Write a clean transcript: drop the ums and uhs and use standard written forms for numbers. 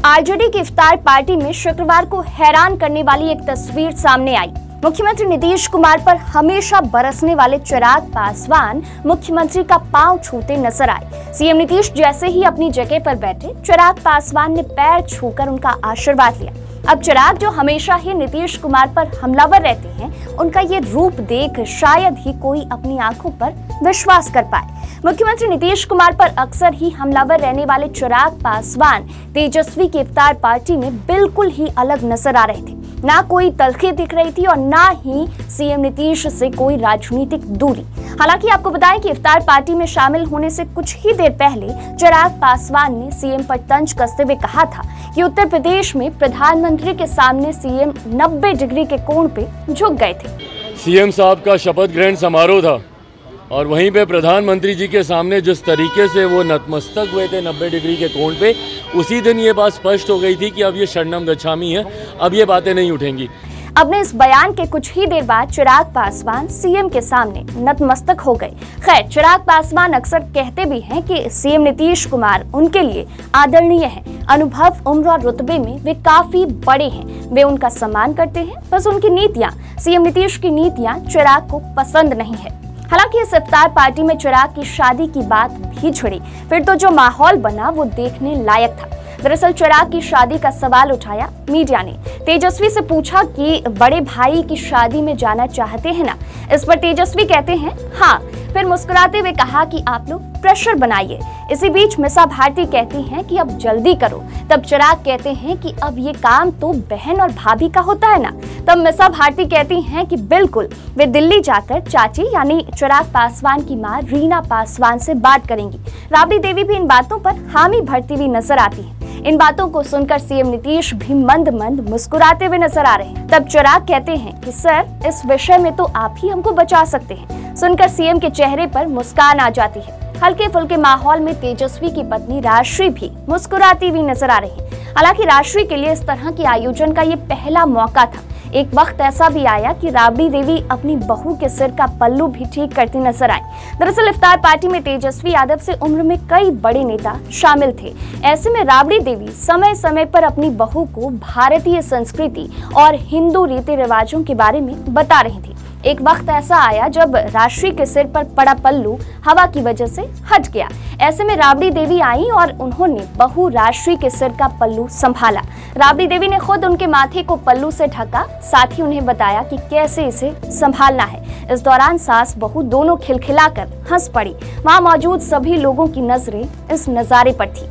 RJD की इफ्तार party में शुक्रवार को हैरान करने वाली एक तस्वीर सामने आई। मुख्यमंत्री नीतीश कुमार पर हमेशा बरसने वाले चिराग पासवान मुख्यमंत्री का पांव छूते नजर आए। सीएम नीतीश जैसे ही अपनी जगह पर बैठे, चिराग पासवान ने पैर छूकर उनका आशीर्वाद लिया। अब चिराग, जो हमेशा ही नीतीश कुमार पर हमलावर रहते हैं, उनका ये रूप देख शायद ही कोई अपनी आंखों पर विश्वास कर पाए। मुख्यमंत्री नीतीश कुमार पर अक्सर ही हमलावर रहने वाले चिराग पासवान तेजस्वी की इफ्तार पार्टी में बिल्कुल ही अलग नजर आ रहे थे। ना कोई तलखी दिख रही थी और ना ही सीएम नीतीश से कोई राजनीतिक दूरी। हालांकि आपको बताएं कि इफ्तार पार्टी में शामिल होने से कुछ ही देर पहले चिराग पासवान ने सीएम पर तंज कसते हुए कहा था कि उत्तर प्रदेश में प्रधानमंत्री के सामने सीएम 90 डिग्री के कोण पे झुक गए थे। सीएम साहब का शपथ ग्रहण समारोह था और वहीं पे प्रधानमंत्री जी के सामने जिस तरीके से वो नतमस्तक हुए थे 90 डिग्री के कोण पे, उसी दिन ये बात स्पष्ट हो गई थी कि अब ये शरणम गच्छामी है, अब ये बातें नहीं उठेंगी। अपने इस बयान के कुछ ही देर बाद चिराग पासवान सीएम के सामने नतमस्तक हो गए। खैर, चिराग पासवान अक्सर कहते भी हैं कि सीएम नीतीश कुमार उनके लिए आदरणीय हैं। अनुभव, उम्र और रुतबे में वे काफी बड़े हैं। वे उनका सम्मान करते हैं, बस उनकी नीतियां, सीएम नीतीश की नीतियां चिराग को पसंद नहीं है। हालांकि इस इफ्तार पार्टी में चिराग की शादी की बात भी छिड़ी, फिर तो जो माहौल बना वो देखने लायक था। दरअसल चिराग की शादी का सवाल उठाया मीडिया ने। तेजस्वी से पूछा कि बड़े भाई की शादी में जाना चाहते हैं ना। इस पर तेजस्वी कहते हैं हाँ, फिर मुस्कुराते हुए कहा कि आप लोग प्रेशर बनाइए। इसी बीच मिसा भारती कहती हैं कि अब जल्दी करो। तब चिराग कहते हैं कि अब ये काम तो बहन और भाभी का होता है ना। तब मिसा भारती कहती हैं कि बिल्कुल, वे दिल्ली जाकर चाची यानी चिराग पासवान की मां रीना पासवान से बात करेंगी। राबड़ी देवी भी इन बातों पर हामी भरती हुई नजर आती है। इन बातों को सुनकर सीएम नीतीश भी मंद मंद मुस्कुराते हुए नजर आ रहे हैं। तब चिराग कहते हैं कि सर, इस विषय में तो आप ही हमको बचा सकते हैं। सुनकर सीएम के चेहरे पर मुस्कान आ जाती है। हल्के फुल्के माहौल में तेजस्वी की पत्नी राजश्री भी मुस्कुराती हुई नजर आ रही है। हालांकि राजश्री के लिए इस तरह के आयोजन का ये पहला मौका था। एक वक्त ऐसा भी आया कि राबड़ी देवी अपनी बहू के सिर का पल्लू भी ठीक करती नजर आई। दरअसल इफ्तार पार्टी में तेजस्वी यादव से उम्र में कई बड़े नेता शामिल थे। ऐसे में राबड़ी देवी समय समय पर अपनी बहू को भारतीय संस्कृति और हिंदू रीति रिवाजों के बारे में बता रही थी। एक वक्त ऐसा आया जब राजश्री के सिर पर पड़ा पल्लू हवा की वजह से हट गया। ऐसे में राबड़ी देवी आई और उन्होंने बहू राजश्री के सिर का पल्लू संभाला। राबड़ी देवी ने खुद उनके माथे को पल्लू से ढका, साथ ही उन्हें बताया कि कैसे इसे संभालना है। इस दौरान सास बहू दोनों खिलखिलाकर हंस पड़ी। वहां मौजूद सभी लोगों की नजरें इस नजारे पर थी।